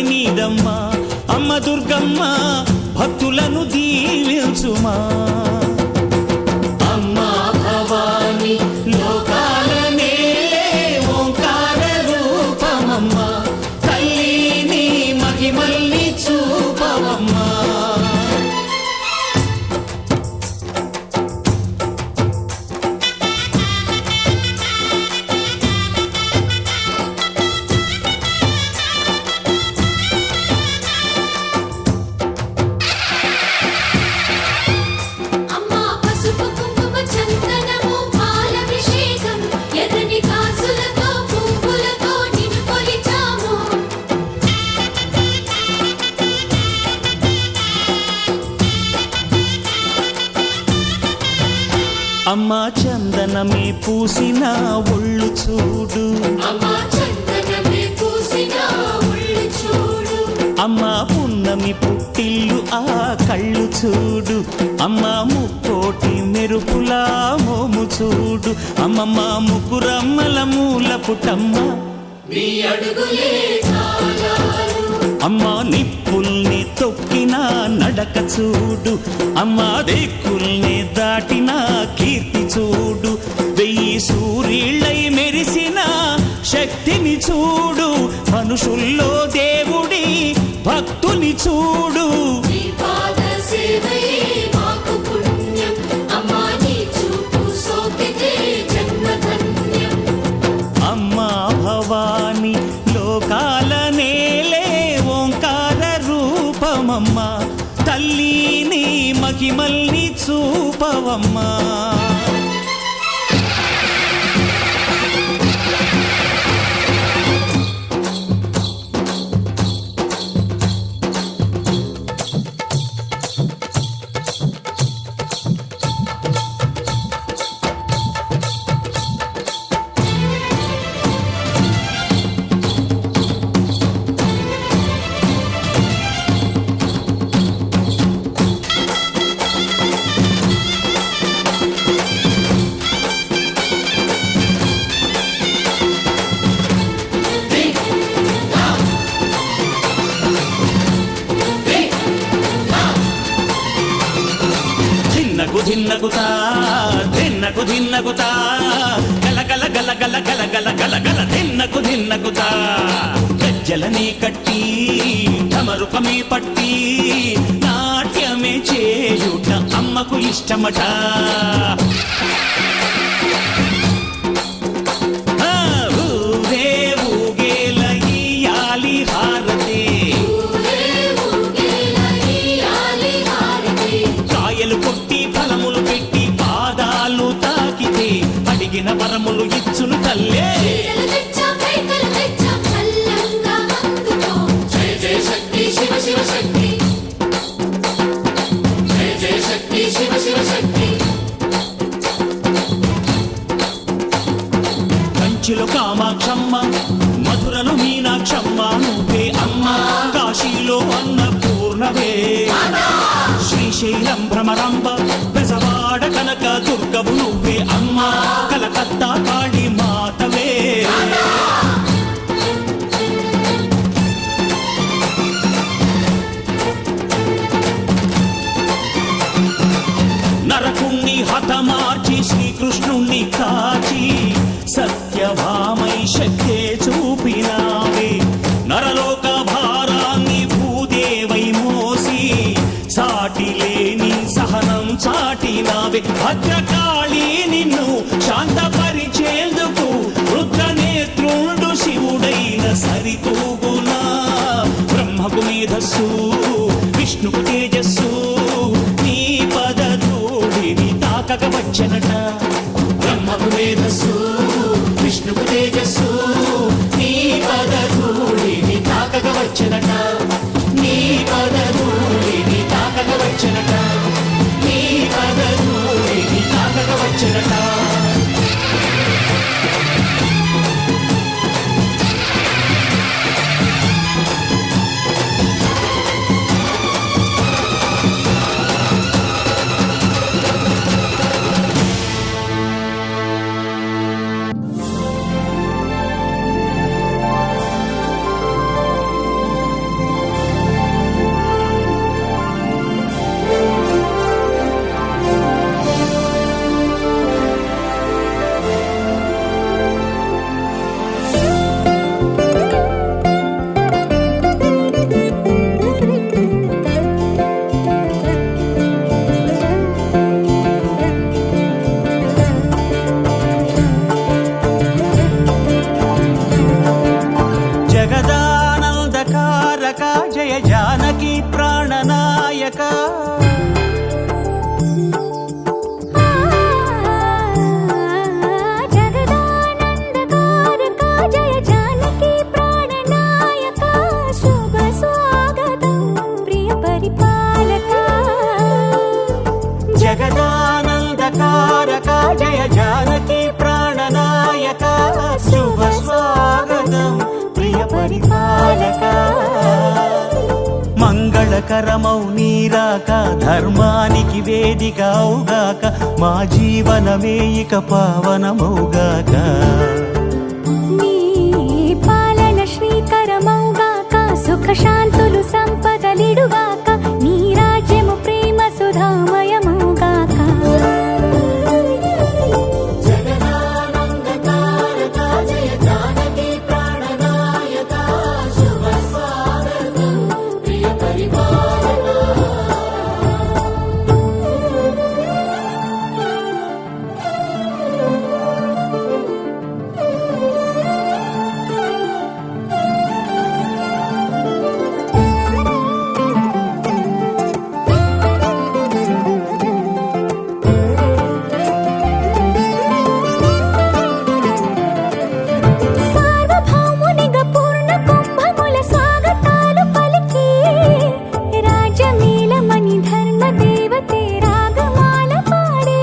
నీదమ్మా అమ్మ దుర్గమ్మ భక్తులను దీవించుమా అమ్మా భవాని లోకాల నేలే ఓంకార రూపమమ్మా తల్లి నీ మహిమల్ని చూపవమ్మా అమ్మా చందనమే పూసిన ఒళ్ళు చూడు అమ్మా పున్నమి పుట్టిల్లు ఆ కళ్ళు చూడు అమ్మా ముక్కోటి మెరుపులా మోము చూడు అమ్మమ్మ ముగ్గురమ్మల మూల పుట్టమ్మ అమ్మా నిప్పుల్ని తొక్కిన నడక చూడు అమ్మా దిక్కుల్ని దాటిన కీర్తి చూడు వెయ్యి సూర్యుళ్ళై మెరిసిన శక్తిని చూడు మనుషుల్లో దేవుడి భక్తుని చూడు అమ్మా భవాని లోకాల నేలే ఓంకార రూపమమ్మా తల్లి నీ మహిమల్ని చూపవమ్మా ధిన్నగుతా ధిన్నగు ధిన్నగుతా గల గల గల గల గల గల గల గల ధిన్నగుతా గజ్జలని కట్టి ఢమరుకమే పట్టి నాట్యమే చేయుట అమ్మకు ఇష్టమట ఊరే ఊగేల ఇయ్యాలి హారతి కాయలు కొట్టి ఫలములు పెట్టి పాదాలు తాకితే అడిగిన వరములు ఇచ్చును తల్లే కంచిలో కామాక్షమ్మ మధురలో మీనాక్షమ్మ నువ్వే అమ్మ కాశీలో అన్నపూర్ణవే శ్రీశైలం భ్రమరాంబ బెజవాడ కనక దుర్గవు నువ్వే అమ్మ కలకత్తా కాళీ మాతవే నరకుణ్ణి హతమార్చి శ్రీకృష్ణుణ్ణి కాచి సత్యభామై శక్తే చూపినావే నరలోక భారాన్ని భూదేవై మోసి సాటి లేని సహనం చాటినావే భద్రకాళి నిన్ను శాంతపరిచేందుకు రుద్రనేత్రుండు శివుడైన సరితూగునా బ్రహ్మకు మేధస్సు విష్ణుకు తేజస్సు నీ పదధూళిని తాకక వచ్చనట బ్రహ్మకు మేధస్సు విష్ణుకు తేజస్సు నీ పదధూళిని తాకక వచ్చనట నీ పదధూళిని తాకక వచ్చనట నీ పదధూళిని తాకక వచ్చనట జయ జానకి ప్రాణనాయక జగదానందకారక జయ జానకి ప్రాణనాయక శుభ స్వాగతం ప్రియ పరిపాలక మంగళకరమౌ నీరాక ధర్మానికి వేదిక అవుగాక మా జీవనమే ఇక పావనమౌగాక నీ పాలన శ్రీకరమౌగాక సుఖ శాంతులు సంపదలిడుగాక నీ రాజ్యము ప్రేమ సుధామయమౌగాక జగదానందకారక జయ జానకి ప్రాణనాయక శుభ స్వాగతం ప్రియ పరిపాలక సార్వభౌమునిగా పూర్ణ కుంభముల స్వాగతాలు పలికి రాజమేళమణి ధర్మ దేవతే రాగమాల పాడే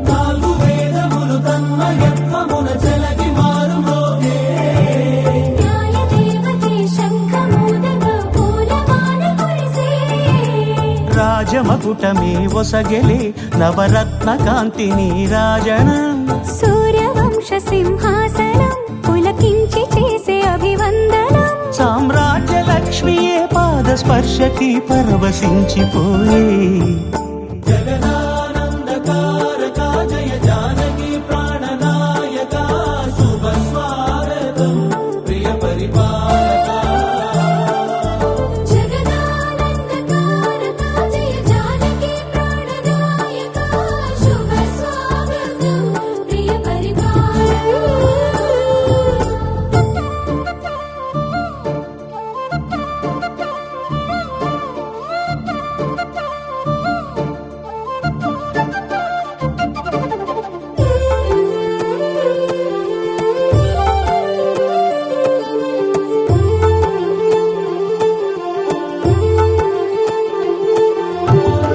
నాలుగు వేదములు తన్మయత్వమున జలగి మారుమోగే న్యాయ దేవతే శంఖమూదగా పూలమాల కురిసే రాజమకుటమే ఒసగెలే నవరత్న కాంతిని రాజనం సూర్యవంశ సింహాసనం పులకించి చేసే అభివందనం సామ్రాజ్య లక్ష్మియే పాద స్పర్శకి పరవశించిపోయే జగదానందకారక జయ జానకి ప్రాణనాయక శుభ స్వాగతం ప్రియ పరిపాలక జగదానందకారక జయ జానకి ప్రాణనాయక శుభ స్వాగతం ప్రియ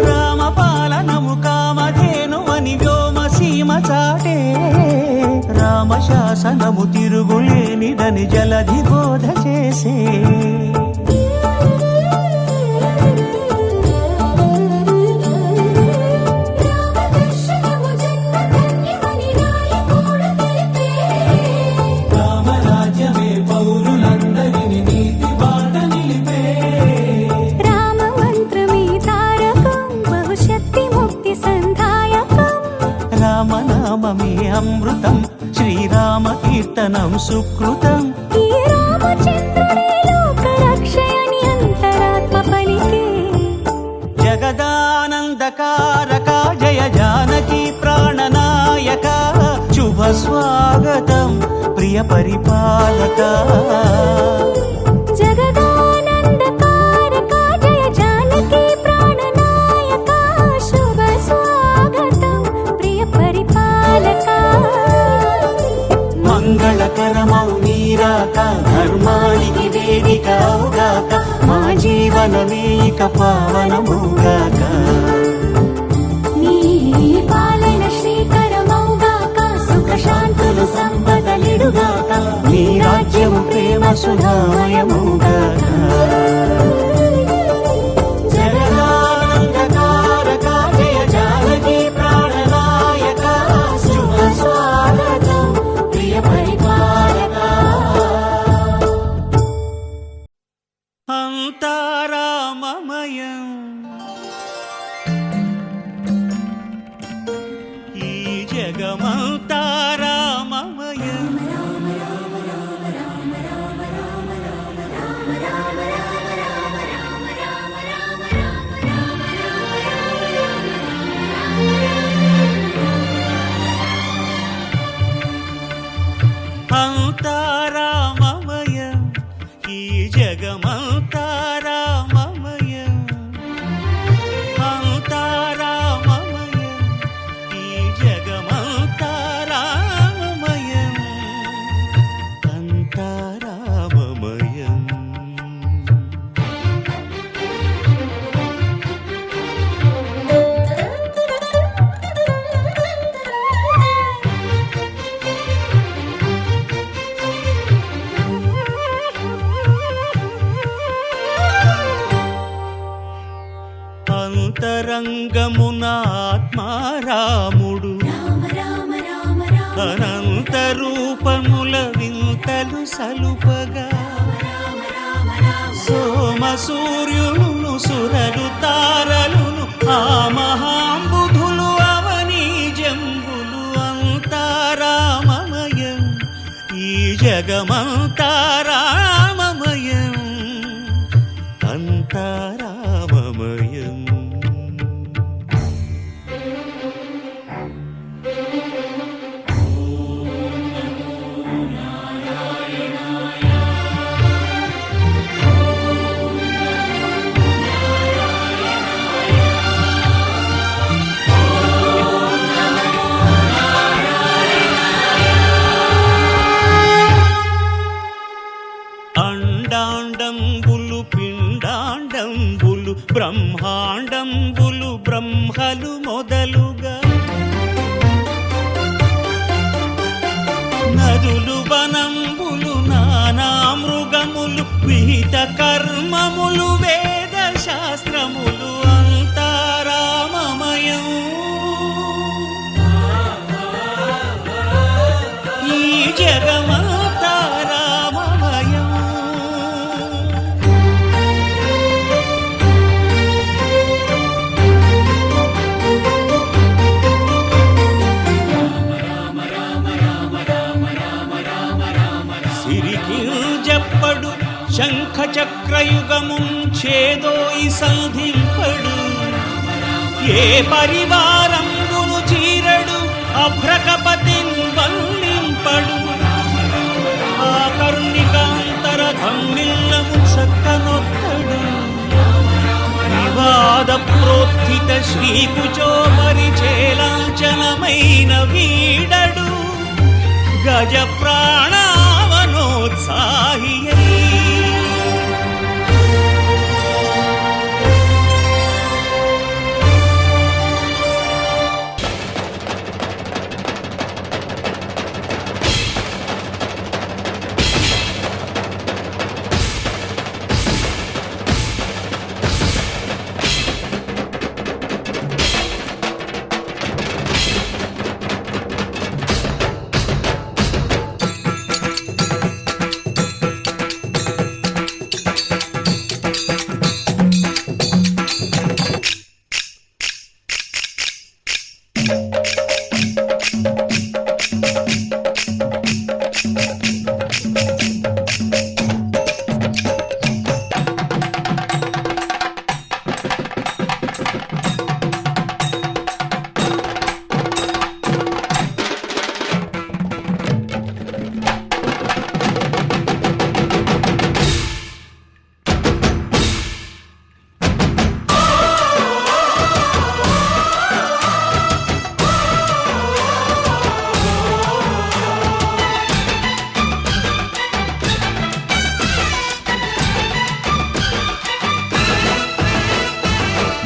రామపాలనము కామధేను అని వ్యోమసీమ చాటే రామశాసనము తిరుగులేనిదని జలధి బోధ చేసే రామదర్శనము జన్మధన్యమని రాయకూడ తెలిపే రామరాజ్యమే పౌరులందరిని నీతి బాట నిలిపే రామ మంత్రమే తారకం బహుశక్తి ముక్తి సంధాయకం రామనామమే అమృతం శ్రీరామ కీర్తనం సుకృతం ఈ రామచంద్రుడే లోక రక్షయని అంతరాత్మ పలికే జగదానందకారక జయ జానకి ప్రాణనాయక శుభ స్వాగతం ప్రియ పరిపాలక జగదానందకారక జయ జానకి ప్రాణనాయక శుభ స్వాగతం ప్రియ పరిపాలక మంగళకరమౌ నీరాక ధర్మానికి వేదిక అవుగాక మా జీవనమే ఇక పావనమౌగాక నీ పాలన శ్రీకరమౌగాక సుఖ శాంతులు సంపదలిడుగాక నీ రాజ్యము ప్రేమ సుధామయమౌగాక జగదానందకారక జయ జానకి ప్రాణనాయక శుభ స్వాగతం ప్రియ పరిపాలక అంతారామమయం ఈ జగమంతారామమయం. రామ రామ రామ రామ రామ రామ రామ రామ రామ రామ అంతారామమయం ఈ జగమంతారామమయం అంతారామమయం ఈ జగమంతారామమయం అంతారామమయం. అంతరంగమున ఆత్మారాముడు రామ రామ రామ రామ అనంత రూపముల వింతలు సలుపగా సోమ సూర్యులను సురలు తారలును ఆ మహాంబుధులు అవనీ జంబులు అంతారామమయం ఈ జగమంతారామమయం అంతారామమయం. అండాండంబులు పిండాండంబులు బ్రహ్మాండంబులు బ్రహ్మలు మొదలుగా నదులు వనంబులు నానా మృగములు విహిత కర్మములు వేద శాస్త్రములు అంతారామమయం ఈ జగమంతారామమయం. సిరికింజప్పడు శంఖ చక్రయుగము చేదోయి సంధింపడు ఏ పరివారంబును చీరడు అభ్రకపతిన్ వల్లింపడు ఆ కర్ణికాంతర ధమ్మిల్లము చక్కనొక్కడు వివాద ప్రోత్థిత శ్రీకుచో పరిచేలాంఛనమైన వీడడు గజ ప్రాణావనోత్సాహి.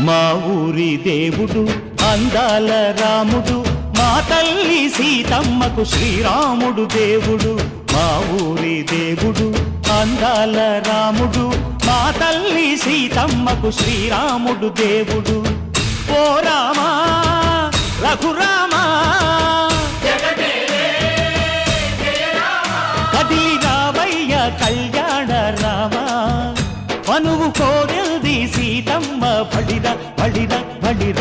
మా ఊరి దేవుడు అందాల రాముడు మా తల్లి సీతమ్మకు శ్రీరాముడు దేవుడు. మా ఊరి దేవుడు అందాల రాముడు మా తల్లి సీతమ్మకు శ్రీరాముడు దేవుడు. ఓ రామా రఘురామా కదిలి రావయ్య కళ్యాణ రామా మనువు కోరెల్ది సీతమ్మ బడిర బడిర బడిర.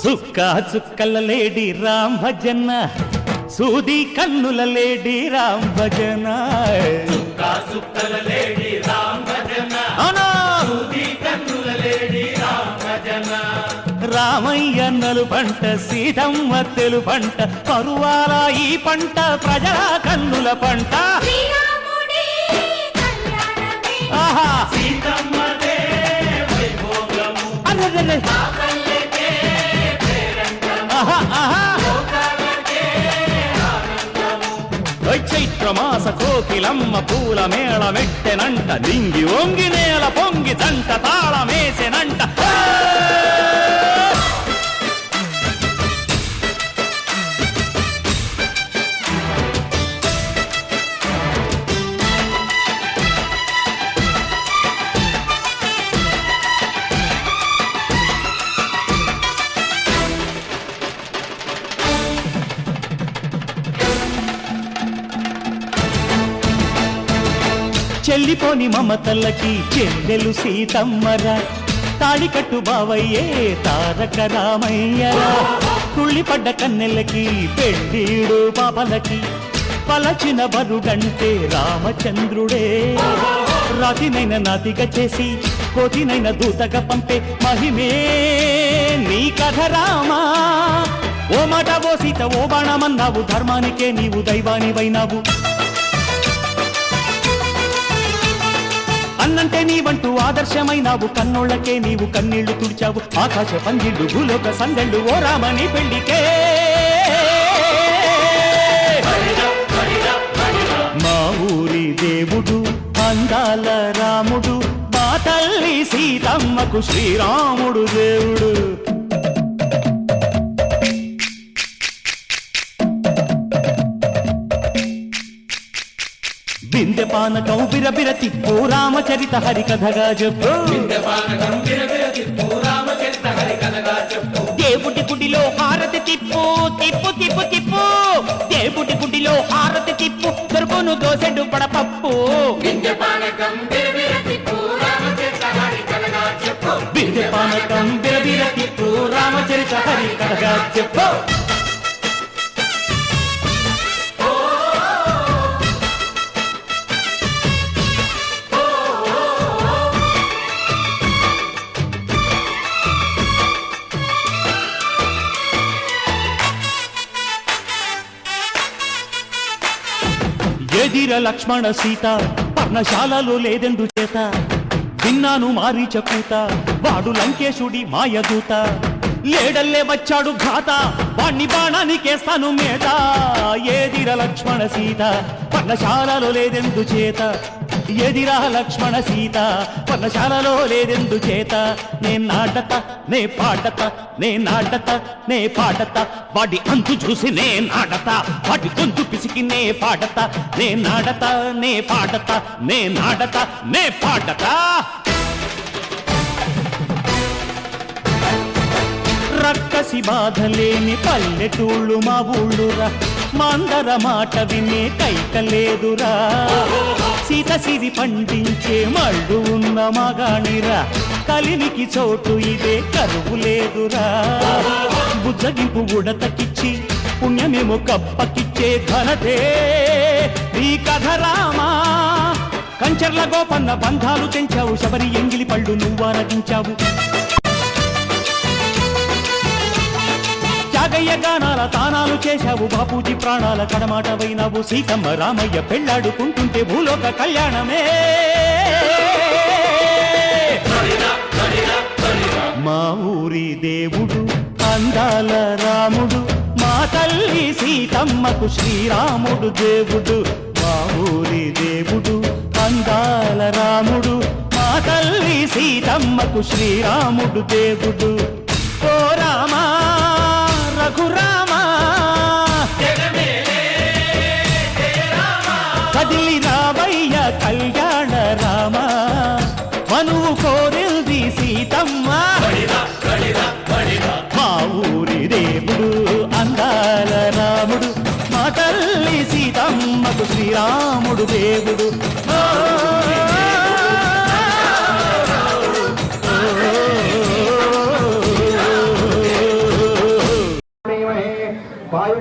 చుక్క చుక్కల లేడి రామ్ భజన సూది కన్నుల లేడి రామ్ భజన. చుక్క చుక్కల లేడి రామ్ భజన సూది కన్నుల లేడి రామ్ భజన. రామయ్య నలుపంట సీతమ్మ తెలుపంట పరువాల ఈ పంట ప్రజల కన్నుల పంట శ్రీరాముడి కళ్యాణమే ఆహా సీతమ్మదే వైభోగము అరెరెరె. ఆ పల్లెకే పేరంటము ఆహా ఆహా లోకాలకే ఆనందము చైత్రమాస కోకిలమ్మ పూల మేళ మెట్టెనంట దింగి ఒంగి నేల పొంగి జంట తాళమేసెనంట చెల్లిపోని మమతల్లకి చెల్లెలు సీతమ్మరా తాళికట్టు బావయ్యే తారక రామయ్యరా తుళ్ళిపడ్డ కన్నెలకి పెళ్ళీడు పాపలకి పలచిన బరుగంటే రామచంద్రుడే రాతినైన నాతిగా చేసి కోతినైన దూతగా పంపే మహిమే నీ కథ రామా ఓ మాట ఓ సీత ఓ బాణమన్నావు ధర్మానికే నీవు దైవానివైనావు అన్నంటే నీవంటూ ఆదర్శమైనావు కన్నోళ్ళకే నీవు కన్నీళ్లు తుడిచావు ఆకాశ పందిళ్ళు భూలోక సందళ్ళు ఓ రామని పెళ్లికే మా ఊరి దేవుడు అందాల రాముడు మా తల్లి సీతమ్మకు శ్రీరాముడు దేవుడు బిందె పానకం బిరబిర తిప్పు రామచరిత హరికథగా చెప్పు విందపానకం విరవిర తిప్పు రామచరిత హరికథగా చెప్పు దేవుడి గుడిలో హారతి తిప్పు తిప్పు తిప్పు తిప్పు దేవుడి గుడిలో హారతి తిప్పు దొరుకును దోసెడు పడపప్పు విందపానకం విరవిర తిప్పు రామచరిత హరికథగా చెప్పు బిందె పానకం బిరబిర తిప్పు రామచరిత హరికథగా చెప్పు ఎదిర లక్ష్మణ సీత పర్ణశాలలో లేదెందు చేత విన్నాను మారీచ కూత వాడు లంకేశుడి మాయదూత లేడల్లే వచ్చాడు ఘాత వాణ్ణి బాణానికేస్తాను మేట ఏదిర లక్ష్మణ సీత పర్ణశాలలో లేదెందు చేత ఎదిరా లక్ష్మణ సీత పర్ణశాలలో లేదెందు చేత నే నాటత నే పాటత నే నాటత నే పాటత వాడి అంతు చూసి నే నాటత వాడి గొంతు పిసికి నే పాటత నే నాటత నే పాటత నే నాటత నే పాటత రక్కసి బాధలేని పల్లెటూళ్ళు మా ఊళ్ళురా మందర మాట వినే కైకలేదురా సీత సిరి పండించే మళ్ళు ఉన్న మగాణిరా కలినికి చోటు ఇదే కరువు లేదురా బుజ్జగింపు ఉడతకిచ్చి పుణ్యమేమో కప్పకిచ్చే ఘనతే నీ కథ రామా కంచర్ల గోపన్న బంధాలు తెంచావు శబరి ఎంగిలి పళ్ళు నువ్వారగించావు త్యాగయ్య గానాల తానాలు చేశావు బాపూజీ ప్రాణాల కడమాటవైనావు సీతమ్మ రామయ్య పెళ్ళాడుకుంటుంటే భూలోక కళ్యాణమే మా ఊరి దేవుడు అందాల రాముడు మా తల్లి సీతమ్మకు శ్రీరాముడు దేవుడు మా ఊరి దేవుడు అందాల రాముడు మా తల్లి సీతమ్మకు శ్రీరాముడు దేవుడు ఓ రామా రఘురామా కదిలి రావయ్య కళ్యాణ రామ మనువు కోరింది సీతమ్మ మా ఊరి దేవుడు అందాల రాముడు మా తల్లి సీతమ్మకు శ్రీరాముడు దేవుడు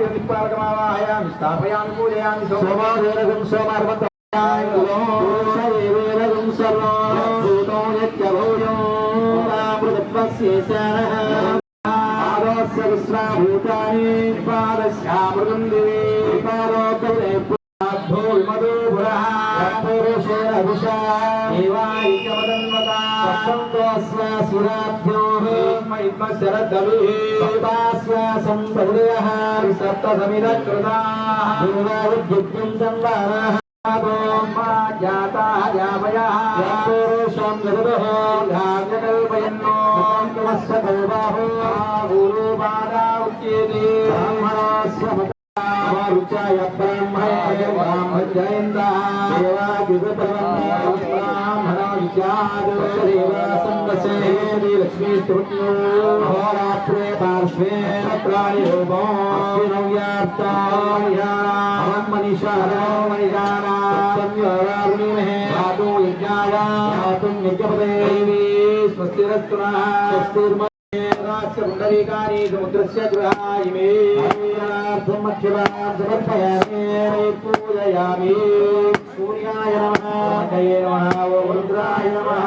वायुनिपालकमावाहयामि स्थापयामि पूजयामि सोमादेवगं सोमार्पयामि सर्वं भूतो नित्यभूयो रामृतत्वस्य पादस्य विश्वाभूतानि पादस्यामृतं दिवे पादोदरे पुराद्धो विमदो पुरः पुरुषे अभिषा एवायिकमदन्वता सप्तमस्व सुराभ्योः इद्मशरदविः पास्य सम्पदयः सप्तसमिदकृताः देवायुद्युक्तं तन्वानः जाताः जामयः पुरुषं जगतः धार्यकल्पयन्नो तमस्य कौबाहो गुरुपादा उच्यते ब्राह्मणस्य रुचाय ब्राह्मणाय ब्राह्मजयन्तः ब्राह्मणविचारदेवा संवसे लक्ष्मी स्तुत्यो अहोरात्रे पार्श्वे प्राणिरूपो मनीषारो मणिजाना संयोरारुणिमहे धातु यज्ञाय धातुं यज्ञपदे स्वस्तिरस्तुनः स्वस्तिर्महे राष्ट्रपुण्डरीकानि समुद्रस्य गृहायिमे समर्पयामि पूजयामि सूर्याय नमः जये नमः ओम रुद्राय नमः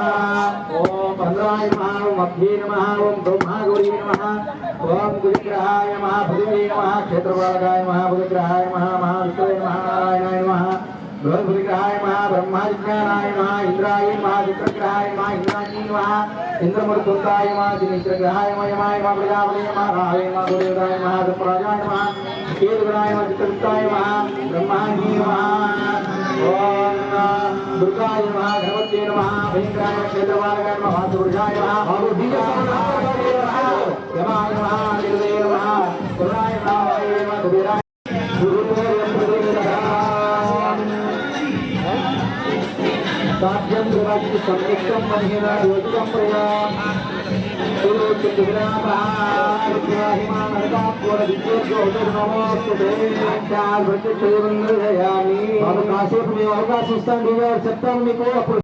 ओम भद्राय नमः ओम अभ्ये नमः ओम ब्रह्मागौरी नमः ओम गुरुग्रहाय नमः भुजवे नमः क्षेत्रपालकाय नमः भुजग्रहाय नमः महाविष्णवे नमः नारायणाय नमः बृहद्भुजग्रहाय नमः ब्रह्मज्ञानाय नमः इंद्राय नमः चित्रग्रहाय नमः इंद्राणी नमः इंद्रमरुदुर्गाय नमः दिनेश्वरग्रहाय नमः यमाय नमः प्रजापतये नमः राहवे नमः गुरुदेवाय नमः दत्तराजाय नमः केतुगणाय नमः चित्रगुप्ताय नमः ब्रह्माण्डी नमः ओम दुर्गाय नमः गणपतये नमः भयंकराय नमः क्षेत्रपालकाय नमः भातुपुरुषाय नमः भावुभीयसमनाय नमः यमाय नमः निरुदये नमः कुराय नमः वाये नमः कुबेराय साध्यं गुरुवाजी संयुक्तं महीना योजितं प्रया కాసేపు మేము అవకాశం ఇస్తాం దిగారు చెప్తాను మీకు అప్పుడు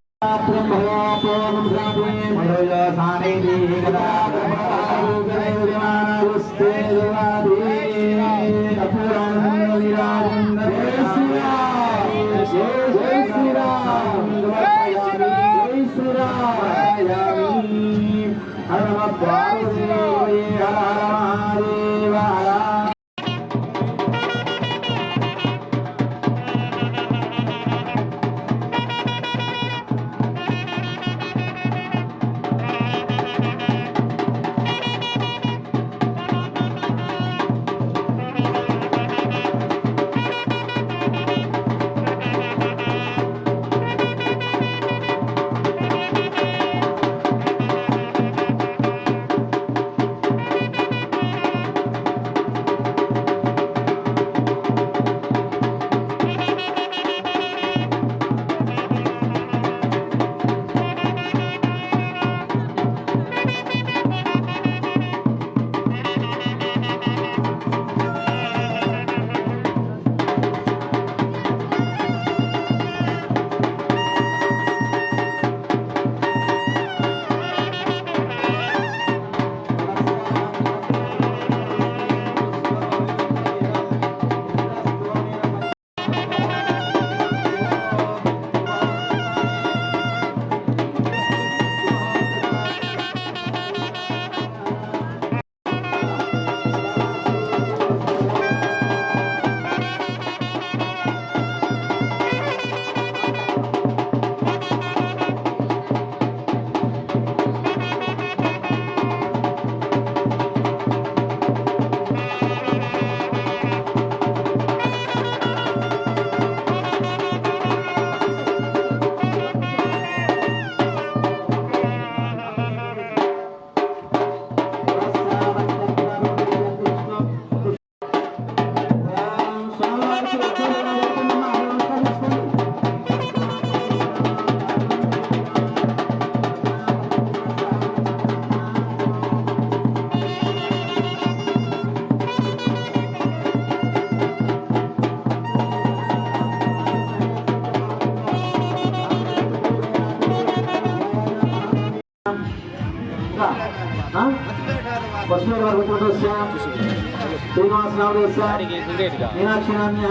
मीनाक्षी नाम्य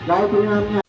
गायत्री नाम्य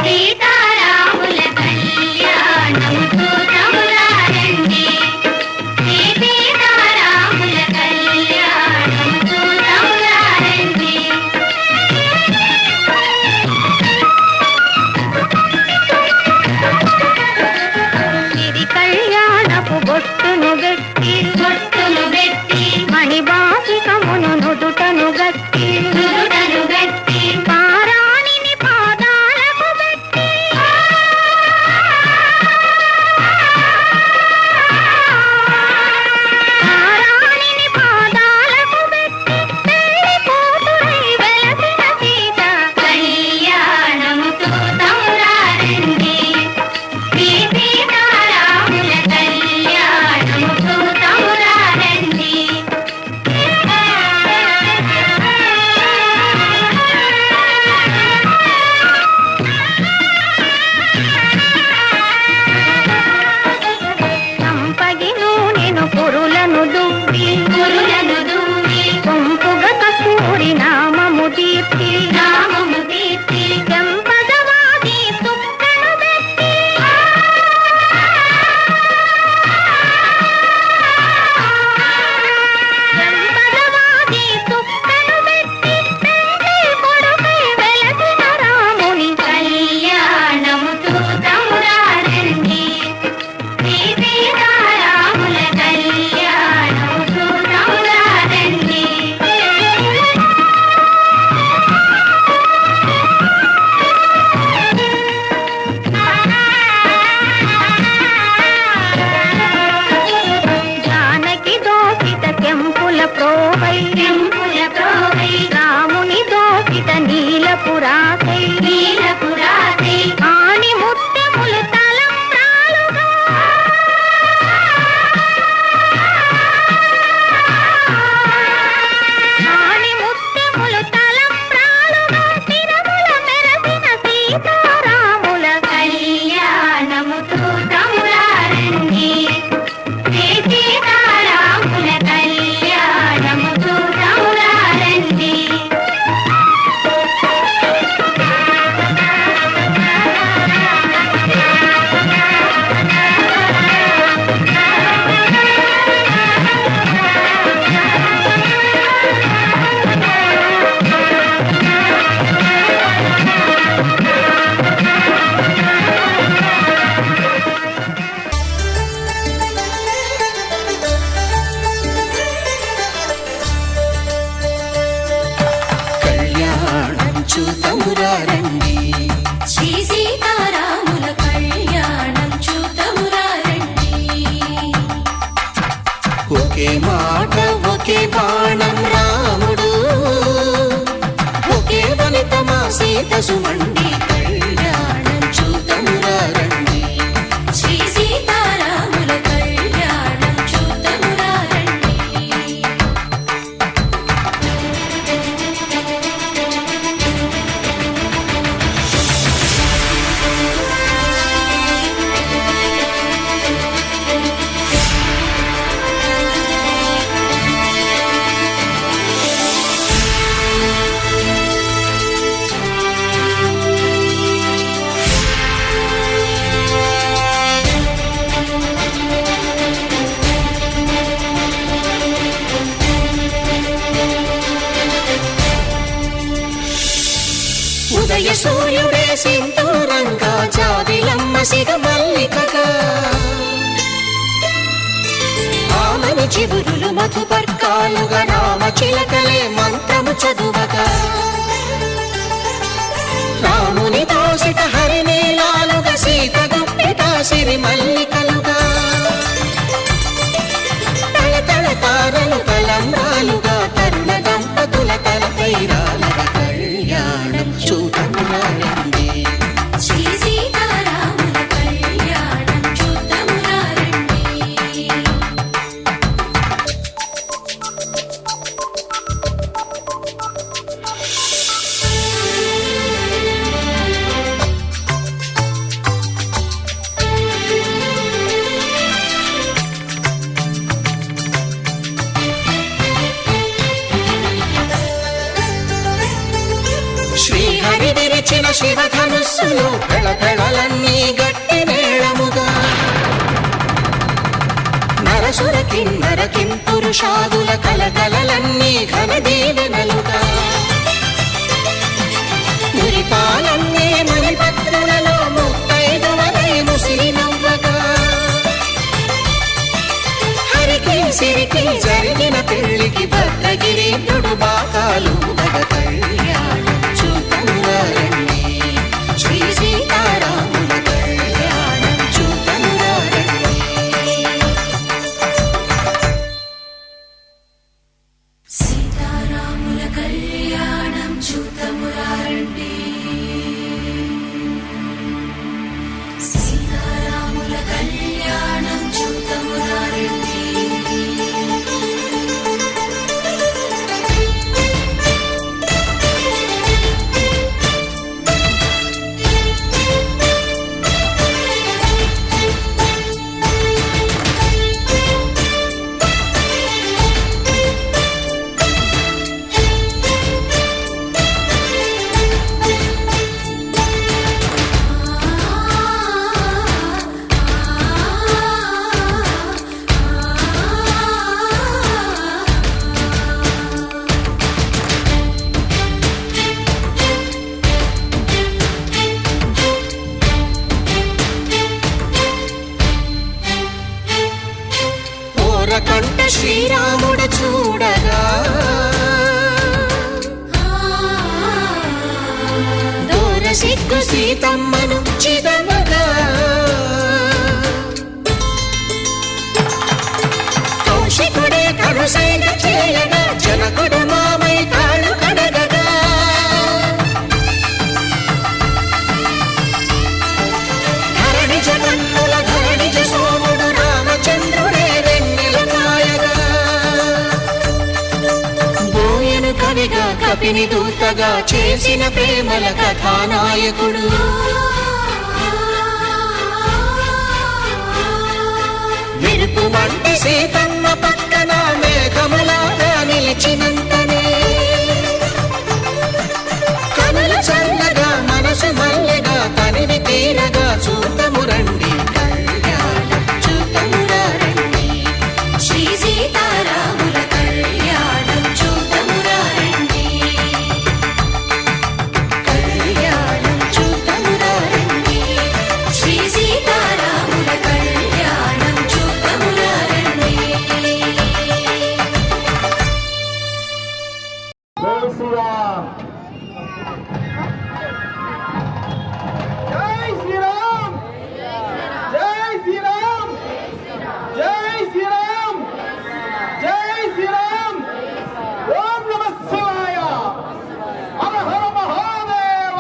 సీతారాముల కళ్యాణం చూతమురా రండి సీతారాముల కళ్యాణం చూతమురా రండి ఇది కళ్యాణపు బొట్టును గట్టి మణిబాసికమును నుదుటను గట్టి పారాణిని పాదాలకు గట్టి పారాణిని పాదాలకు గట్టి పెళ్లి కూతురై వెలసిన సీత కళ్యాణము చూతమురా రండి సీతారాముల కళ్యాణము చూతమురా రండి సంపగి నూనెను పురులను దువ్వి కొంపుగ కస్తూరి నామము దీప్తి చెంపదవాది సుక్కను పెట్టి చెంపదవాది సుక్కను పెట్టి పెళ్లి కొడుకై వెలసిన రాముని కళ్యాణము చూతమురా రండి సీతారాముల కళ్యాణము చూతమురా రండి జానకి దోసిత కెంపుల ప్రోవై రాముని దోసిత నీలపురాసై ఆని ముత్యములు తలంబ్రాలుగా ఆని ముత్యములు తలంబ్రాలుగా తిరుమల మెరసిన సీతారాముల కళ్యాణము చూతమురా రండి సీతారాముల కళ్యాణము చూతమురా రండి కళ్యాణం చూతమురా రండి శ్రీ సీతారాముల కళ్యాణం చూతమురా రండి ఒకే మాట ఒకే బాణం రాముడు ఒకే వనిత మా సీత సుమండి కళ్యాణం చూతమురా రండి శ్రీ సీతారాముల కళ్యాణం చూతమురా రండి ఉదయ సూర్యుడే సింధూరంగా జాబిలమ్మ సిగ మల్లికగా ఆమని చివురులు మధుపర్కాలుగా రామ చిలకలే మంత్రము చదువగా రాముని దోసిట హరినీలాలుగా సీత గుప్పిట సిరి మల్లికలుగా తల తల తారలు తలంబ్రాలుగా తరుణ దంపతుల తలపై రాలగా కళ్యాణం చూతమురా రండి శ్రీ సీతారాముల కళ్యాణం చూతమురా రండి ఇంద్రధనుస్సులో పెళపెళలన్నీ గట్టి మేళముగా నరసుర కిన్నర కింపురుషాదుల కలకలలన్నీ ఘన దీవెనలుగా మురిపాలన్నీ మురిపత్రులలో ముత్తైదువలై ముసిరి నవ్వగా హరికి సిరికి జరిగిన పెళ్లికి భద్రగిరీంద్రుడు బాకాలు మగ కళ్యాణం చూతమురారండి శ్రీ సీతారాముల కళ్యాణం చూతమురారండి సీతారాముల కళ్యాణం చూతమురారండి సీతారాముల కళ్యాణం చూతమురారండి కంట శ్రీరాముడు చూడగా దూర సిగ్గు సీతమ్మను చిదమగా కౌశికుడే కరుసైన చేయగా జనకుడు మామై కాళ్ళు కడగగా ధరణి జగన్నుల ధరణిజ సోముడు రామచంద్రుడే కవిగా కపిని దూతగా చేసిన ప్రేమల కథానాయకుడు మెరుపు వంటి సీతమ్మ పక్కన మేఘములాగా నిలిచినంతనే కనులు చల్లగా మనసు మల్లెగా తనివి తీరగా చూతమురండి కళ్యాణం చూతమురారండి శ్రీ సీతారాముల కళ్యాణం చూతమురారండి కళ్యాణం చూతమురారండి శ్రీ సీతారాముల కళ్యాణం చూతమురారండి జై శ్రీరామ్ జై శ్రీరామ్ జై శ్రీరామ్ జై శ్రీరామ్ ఓం నమః శివాయ హర హర మహాదేవ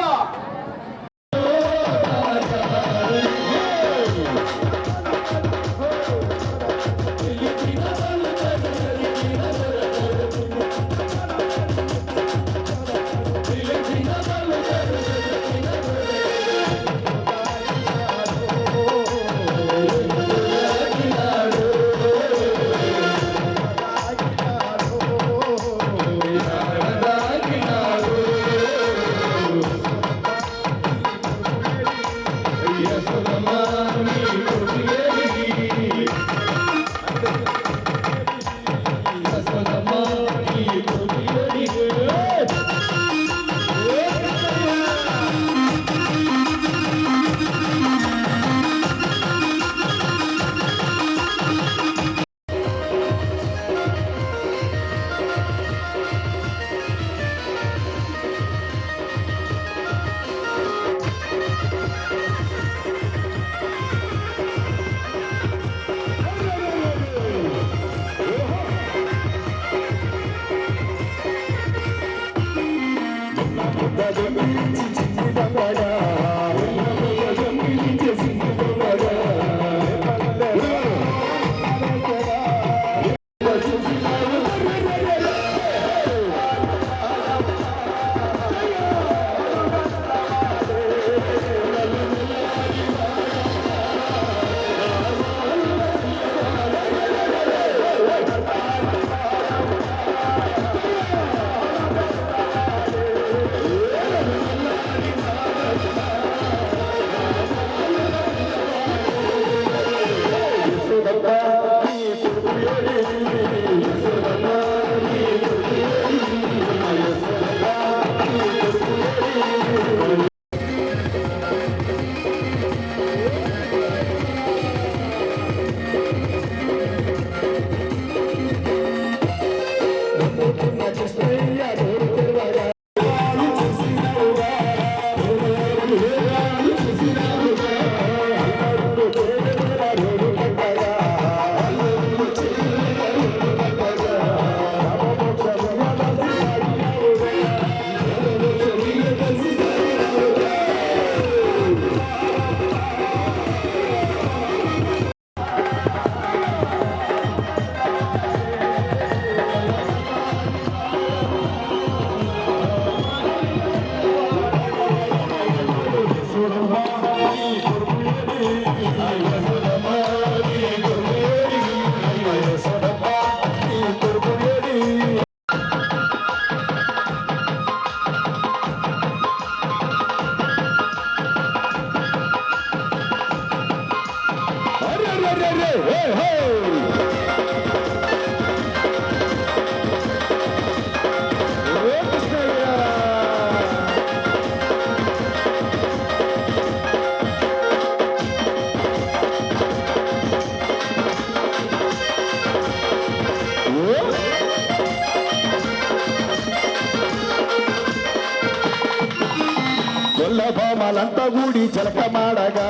భామలంతా కూడి చిలక మాడగా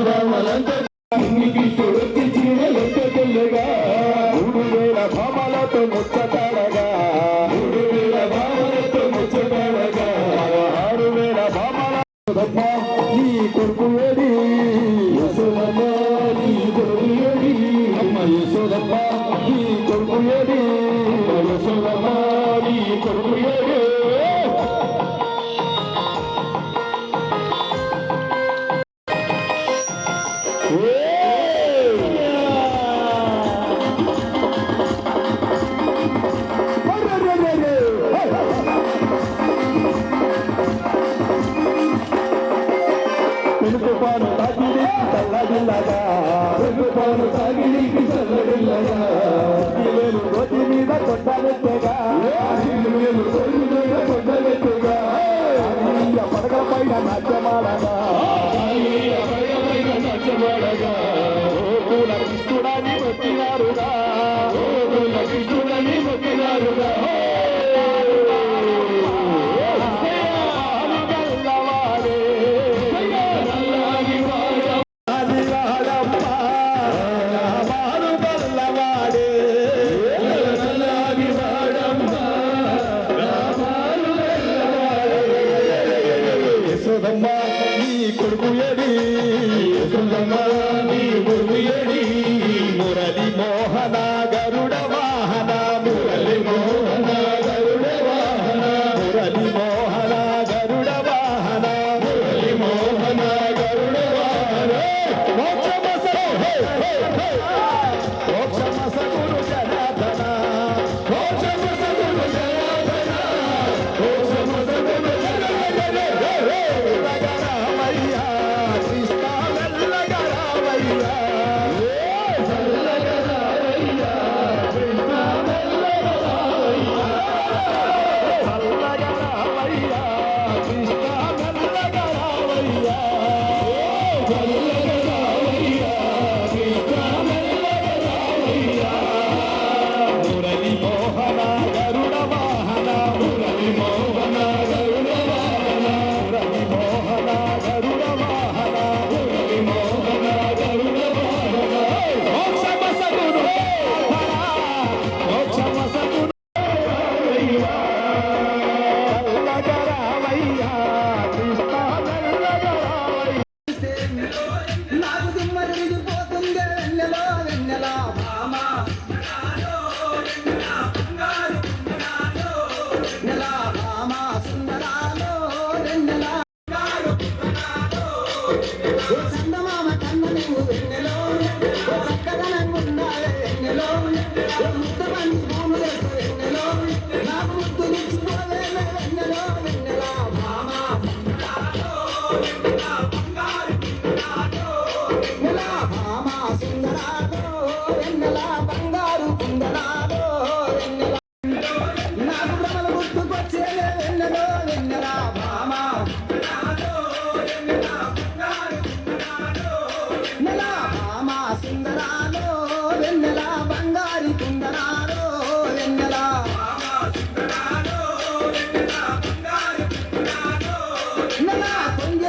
భామలంతా తెల్లగా 3000 భామలతో ముచ్చటాడగా 6000 భామల నీ కొడుకు ఏడి యశోదమ్మ నీ కొడుకు ఏడి అమ్మ యశోదమ్మ నీ కొడుకు ఏడి యశోదమ్మ నీ కొడుకు ఏడి పెనుకుపాను తాగిడి చల్లడిల్లగా పెనుకుపాను తాగిడి చల్లడిల్లగా వేలు గోతి మీద కొట్టలెత్తగా వేలు గోతి మీద కొట్టలెత్తగా పడగ పైన నాట్యమాడగా పూల కృష్ణుడని మొక్కినారుగా పూల కృష్ణుడని మొక్కినారుగా యశోదమ్మ నీ కొడుకు ఏడి యశోదమ్మ నీ కొడుకు ఏడి మురళి మోహన గరుడ వాహన మురళి మోహన గరుడ వాహన మురళి మోహన గరుడ వాహన మురళి మోహన గరుడ వాహన మోక్షమసగురు జనార్దన మోక్షమసగురు జనార్దన మోక్షమసగురు లగరామయ్యా కృష్ణ లగరామయ్యా లగరామయ్యా కృష్ణ లగరామయ్యా లగరామయ్యా కృష్ణ లగరామయ్యా లగరామయ్యా కృష్ణ లగరామయ్యా మురళి మోహన గరుడ వాహన మురళి మోహన గరుడ వాహన మురళి మోహన గరుడ వాహన మురళి మోహన గరుడ వాహన మోక్షమసగురు మోక్షమసగురు లగరామయ్యా కృష్ణ లగరామయ్యా నాకు దిమ్మరిగిపోతుంది వెన్నెలో వెన్నెల భామ నెల భామ సుందరాలో వెన్నెల ఓ చందమామ కన్న నువ్వు వెన్నెలో ఓ చక్కదనంగున్నావే వెన్నెలో ఓ ముద్దమంది భూమి వెన్నెలో నాకు ముద్దు నిచ్చిపోవే వెన్నెలో వెన్నెల భామ నెల భామ సుందరాలో వెన్నెల బంగారు కుందరాలో వెన్నెల నాకు భ్రమలు గుర్తుకొచ్చే వెన్నెలో వెన్నెల భామ నెల భామ సుందరాలో వెన్నెల బంగారు కుందరాలో వెన్నెల నెల కొంగి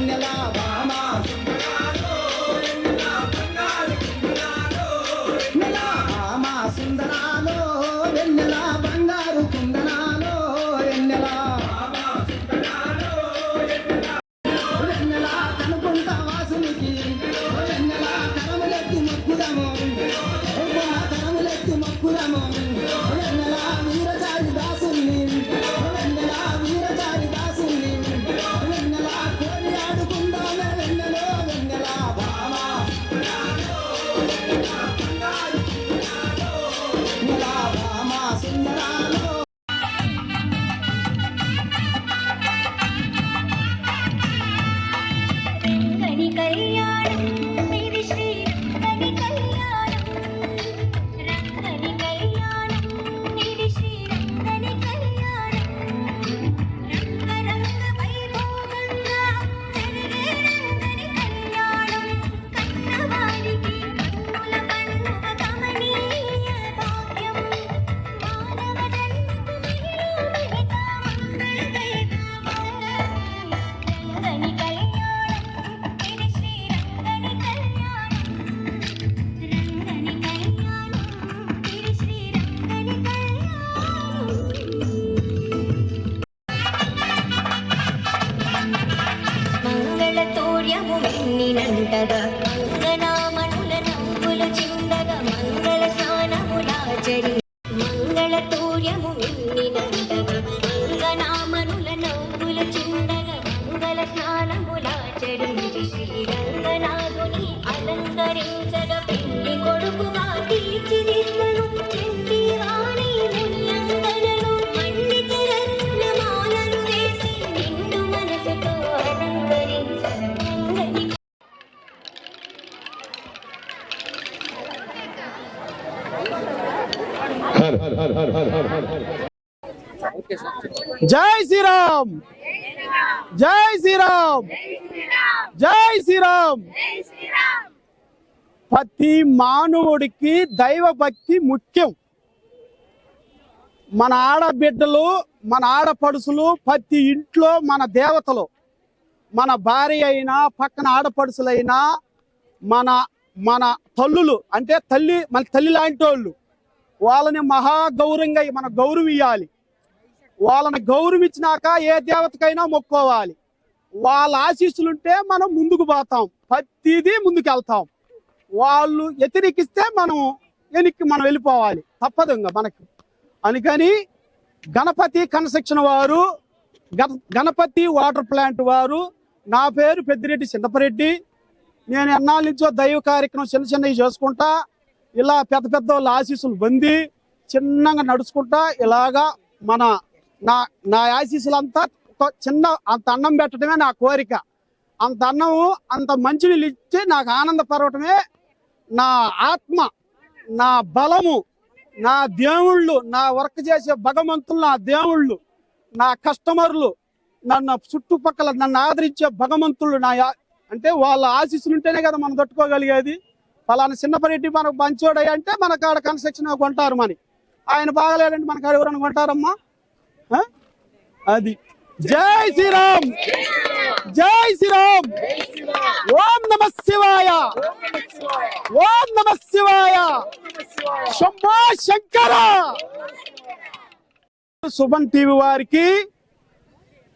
వెన్నెల భామ సుందరాలో వెన్నెల బంగారు కుందనాలో వెన్నెల భామ సుందరాలో వెన్నెల బంగారు కుందనాలో వెన్నెల వెన్నెల కనుకుంటా వాసునికి వెన్నెల కరములెత్తి మొక్కుదము కరములెత్తి మొక్కుదము వెన్నెల వీరచారి దాసుని వెన్నెల వీరచారి దాసుని వెన్నెల కోరి ఆడుకుందామే వెన్నెలో వెన్నెల భామ వెన్నెల భామ సుందరాలో రంగని కళ్యాణం ఇది శ్రీ రంగని కళ్యాణం రంగని కళ్యాణం ఇది శ్రీ రంగని కళ్యాణం రంగరంగ వైభోగంగా జరిగే రంగని కళ్యాణం కన్నవారికి కన్నుల పండుగ కమనీయ భాగ్యం మానవ జన్మకు మిగిలిన మిగతా రంగని కళ్యాణం ఇది శ్రీ రంగని కళ్యాణం రంగని కళ్యాణం ఇది శ్రీ రంగని కళ్యాణం మంగళతూర్యము మిన్నినంటగా మంగనామణుల నవ్వులు చిందగా మంగళ స్నానములాచరి మంగళతూర్యము మిన్నినంటగా మంగనామణుల నవ్వులు చిందగా మంగళ స్నానములాచరించి శ్రీరంగనాథుని అలంకరించగా పెళ్లి కొడుకుగా తీర్చిదిద్దను చెండి వాణి మునియంగనను పండిత రత్నమాలను వేసి నిండు మనసుతో అలంకరించగా రంగని జై శ్రీరామ్ జై శ్రీరామ్ జై శ్రీరామ్. ప్రతి మానవుడికి దైవ భక్తి ముఖ్యం. మన ఆడబిడ్డలు మన ఆడపడుసులు ప్రతి ఇంట్లో మన దేవతలు, మన భార్య అయినా పక్కన ఆడపడుసులైనా మన మన తల్లులు అంటే మన తల్లి లాంటి వాళ్ళు, వాళ్ళని మహాగౌరవంగా మన గౌరవించాలి. వాళ్ళని గౌరవించినాక ఏ దేవతకైనా మొక్కోవాలి. వాళ్ళ ఆశీస్సులుంటే మనం ముందుకు పోతాం, ప్రతిదీ ముందుకు వెళ్తాం. వాళ్ళు వ్యతిరేకిస్తే మనం వెళ్ళిపోవాలి, తప్పదు ఇంకా మనకి. అందుకని గణపతి కన్స్ట్రక్షన్ వారు, గణపతి వాటర్ ప్లాంట్ వారు, నా పేరు పెద్దిరెడ్డి చింతపరెడ్డి. నేను ఎన్నాళ్ళ నుంచో దైవ కార్యక్రమం చిన్నవి చేసుకుంటా, ఇలా పెద్ద పెద్ద వాళ్ళ ఆశీస్సులు పొంది చిన్నగా నడుచుకుంటా ఇలాగా నా ఆశీస్సులంతా చిన్న అంత అన్నం పెట్టడమే నా కోరిక. అంత అన్నము అంత మంచినీళ్ళు ఇచ్చి నాకు ఆనందపరవటమే నా ఆత్మ, నా బలము, నా దేవుళ్ళు, నా వర్క్ చేసే భగవంతులు, నా దేవుళ్ళు, నా కస్టమర్లు, నన్ను చుట్టుపక్కల నన్ను ఆదరించే భగవంతులు, అంటే వాళ్ళ ఆశీస్సులు ఉంటేనే కదా మనం తట్టుకోగలిగేది. ఫలానా చిన్నపరెడ్డి మనకు మంచోడయ్య అంటే మన కాడ కన్స్ట్రక్షన్ కొంటారు, మరి ఆయన బాగలేడంటే మన కాడ ఎవరైనా కొంటారమ్మా? అది. జై శ్రీరామ్, జై శ్రీరామ్. ఓం నమ శివాయ, ఓం నమ శివాయ, శంభో శంకర. సుమన్ టీవీ వారికి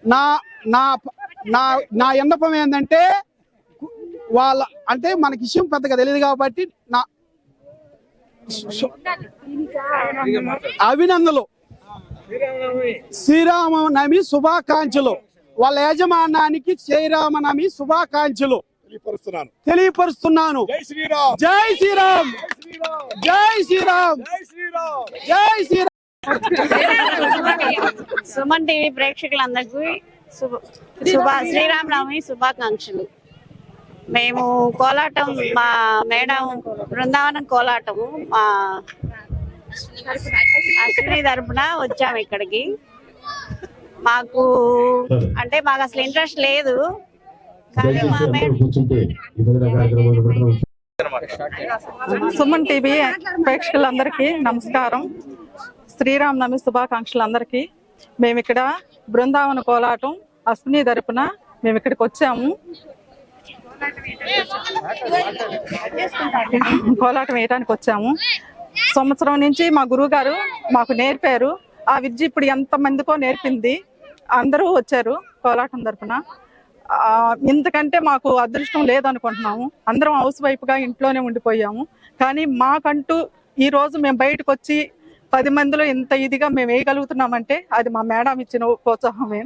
నా నా నా నా విన్నపం ఏంటంటే, వాళ్ళ అంటే మనకి విషయం పెద్దగా తెలియదు కాబట్టి నా అభినందనలు, శ్రీరామనవమి శుభాకాంక్షలు. వాళ్ళ యజమానానికి శ్రీరామనవమి శుభాకాంక్షలు తెలియపరుస్తున్నాను. జై శ్రీరామ్, జై శ్రీరామ్, జై శ్రీరామ్, జై శ్రీరామ్. సుమన్ టీవీ ప్రేక్షకులందరికీ శ్రీరామనవమి శుభాకాంక్షలు. మేము కోలాటం, మా మేడం బృందావనం కోలాటము మా అశ్విని తరపున వచ్చాము ఇక్కడికి. మాకు అసలు ఇంట్రెస్ట్ లేదు, కానీ మా మేడం సుమన్ టీవీ ప్రేక్షకులందరికీ నమస్కారం. శ్రీరామనవమి శుభాకాంక్షలు అందరికీ. మేము ఇక్కడ బృందావన కోలాటం అశ్విని తరపున మేము ఇక్కడికి వచ్చాము. కోలాటం వేయడానికి వచ్చాము. సంవత్సరం నుంచి మా గురువు గారు మాకు నేర్పారు. ఆ విద్య ఇప్పుడు ఎంత మందికో నేర్పింది. అందరూ వచ్చారు కోలాటం తరపున. ఇంతకంటే మాకు అదృష్టం లేదనుకుంటున్నాము. అందరం హౌస్ వైఫ్గా ఇంట్లోనే ఉండిపోయాము. కానీ మాకంటూ ఈ రోజు మేము బయటకు వచ్చి 10 మందిలో ఇంత ఇదిగా మేము వేయగలుగుతున్నామంటే అది మా మేడం ఇచ్చిన ప్రోత్సాహమే.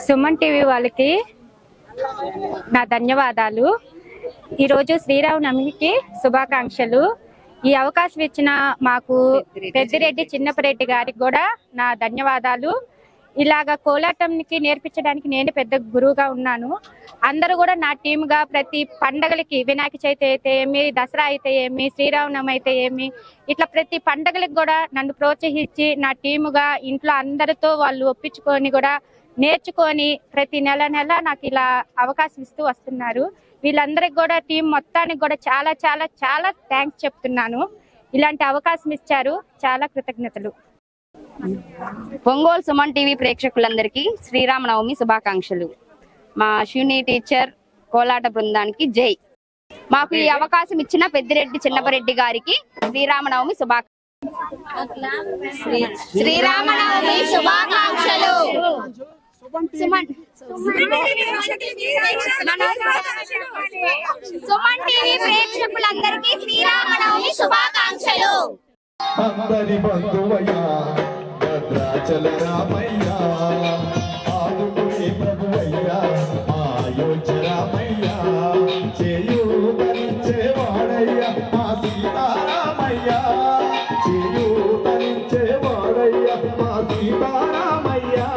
సుమన్ టీవీ వాళ్ళకి నా ధన్యవాదాలు. ఈరోజు శ్రీరామనవమికి శుభాకాంక్షలు. ఈ అవకాశం ఇచ్చిన మాకు పెద్దిరెడ్డి చిన్నపరెడ్డి గారికి కూడా నా ధన్యవాదాలు. ఇలాగ కోలాటంకి నేర్పించడానికి నేను పెద్ద గురువుగా ఉన్నాను. అందరూ కూడా నా టీమ్గా ప్రతి పండగలకి, వినాయక చవితి అయితే ఏమి, దసరా అయితే ఏమి, శ్రీరామనవమి అయితే ఏమి, ఇట్లా ప్రతి పండగలకు కూడా నన్ను ప్రోత్సహించి నా టీముగా ఇంట్లో అందరితో వాళ్ళు ఒప్పించుకొని కూడా నేర్చుకొని ప్రతి నెల నాకు ఇలా అవకాశం ఇస్తూ వస్తున్నారు. వీళ్ళందరికి కూడా టీం మొత్తానికి కూడా చాలా చాలా చాలా థ్యాంక్స్ చెప్తున్నాను. ఇలాంటి అవకాశం ఇచ్చారు, చాలా కృతజ్ఞతలు. ఒంగోలు సుమన్ టీవీ ప్రేక్షకులందరికీ శ్రీరామనవమి శుభాకాంక్షలు. మా శివుని టీచర్ కోలాట బృందానికి జై. మాకు ఈ అవకాశం ఇచ్చిన పెద్దిరెడ్డి చిన్నపరెడ్డి గారికి శ్రీరామనవమి శ్రీరామనవమి శుభాకాంక్షలు. సుమన్ టీవీ ప్రేక్షకులందరికీ శ్రీరామనవమి శుభాకాంక్షలు. అందరి బంధువయ్యా భద్రాచల రామయ్యా, ఆదుకునే ప్రభువయ్యా అయోధ్య రామయ్యా, చేయూతనిచ్చేవాడయ్యా మా సీతారామయ్యా, చేయూతనిచ్చేవాడయ్యా మా సీతారామయ్యా,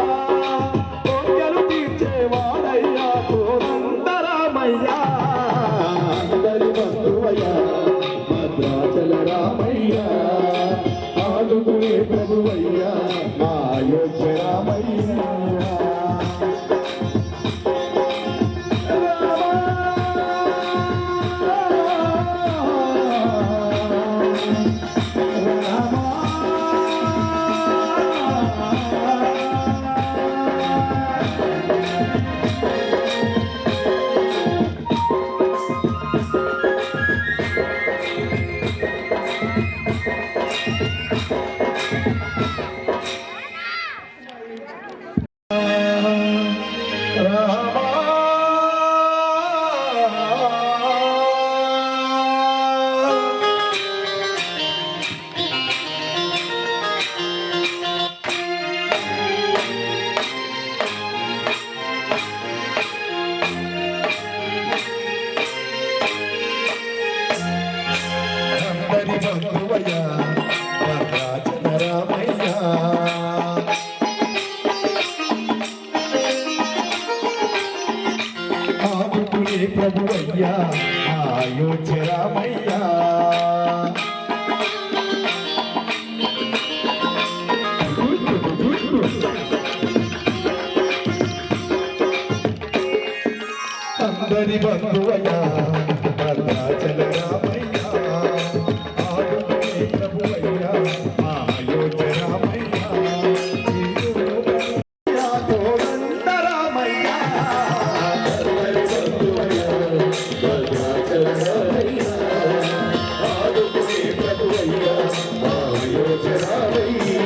కోర్కెలు తీర్చేవాడయ్యా కోదండరామయ్యా. అందరి బంధువయ్యా భద్రాచల రామయ్యా, ఆదుకునే ప్రభువయ్యా మా అయోధ్య రామయ్యా. అందరి బంధువయ్యా భద్రాచల రామయ్యా, ఆదుకునే ప్రభువయ్యా అయోధ్య రామయ్యా. అందరి బంధువయ్యా భద్రాచల రామయ్యా, ఆదుకునే ప్రభువయ్యా అయోధ్య రామయ్యా, కోదండరామయ్యా. అందరి బంధువయ్యా భద్రాచల రామయ్యా, ఆదుకునే ప్రభువయ్యా అయోధ్య రామయ్యా.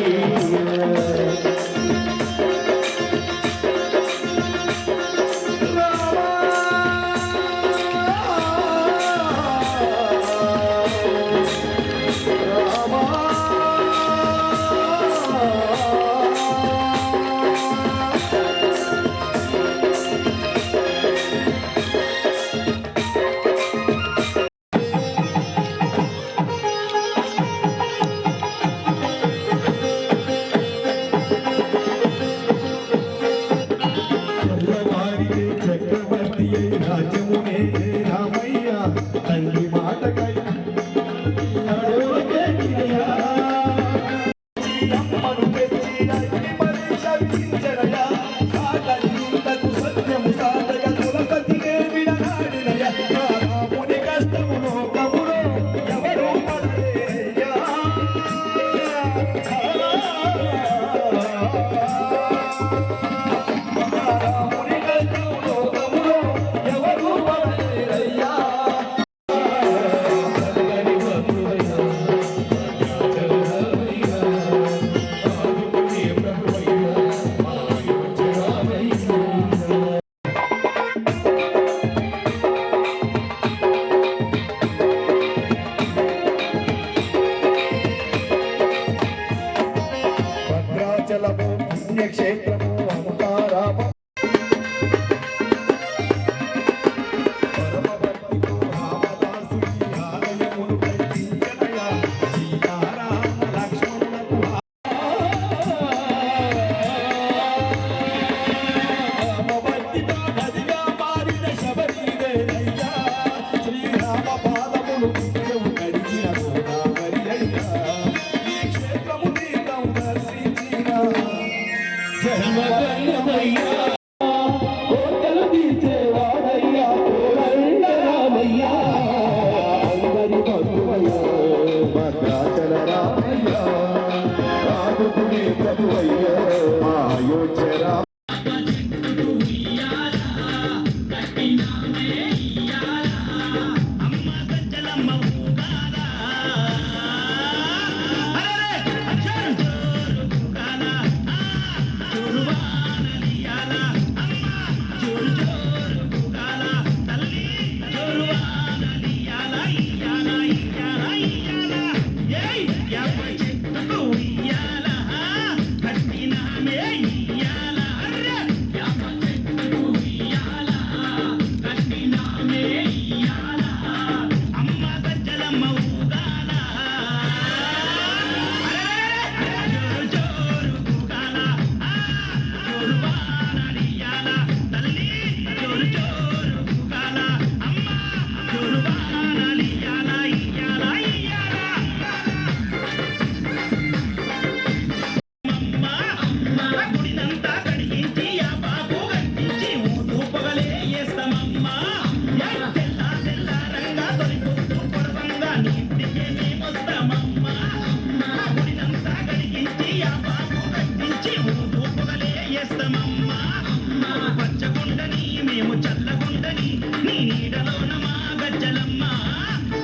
పచ్చగుండని మేము చల్లగుండని నీ నీడలోన మా గజ్జలమ్మ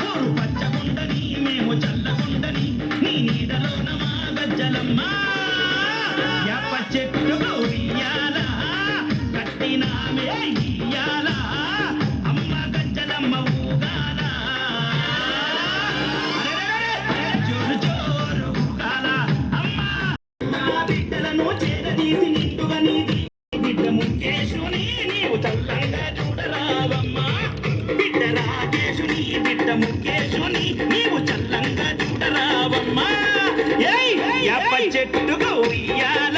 ఊరు పచ్చగుండని మేము చల్లగుండని నీ నీడలోన మా గజ్జలమ్మ యాప చెట్టుకు ఉయ్యాల కట్టినామే ఇయ్యాల అమ్మ గజ్జలమ్మ ఊగాల జోరు జోరు ఊగాల అమ్మ నా బిడ్డలను చేరదీసి నిండుగా నీది బిడ్డ ముఖేశుని నీవు చల్లంగా చూడరావమ్మా బిడ్డ రాజేశుని బిడ్డ ముఖేశుని నీవు చల్లంగా చూడరావమ్మా ఏయ్ యాప చెట్టుకు ఉయ్యాల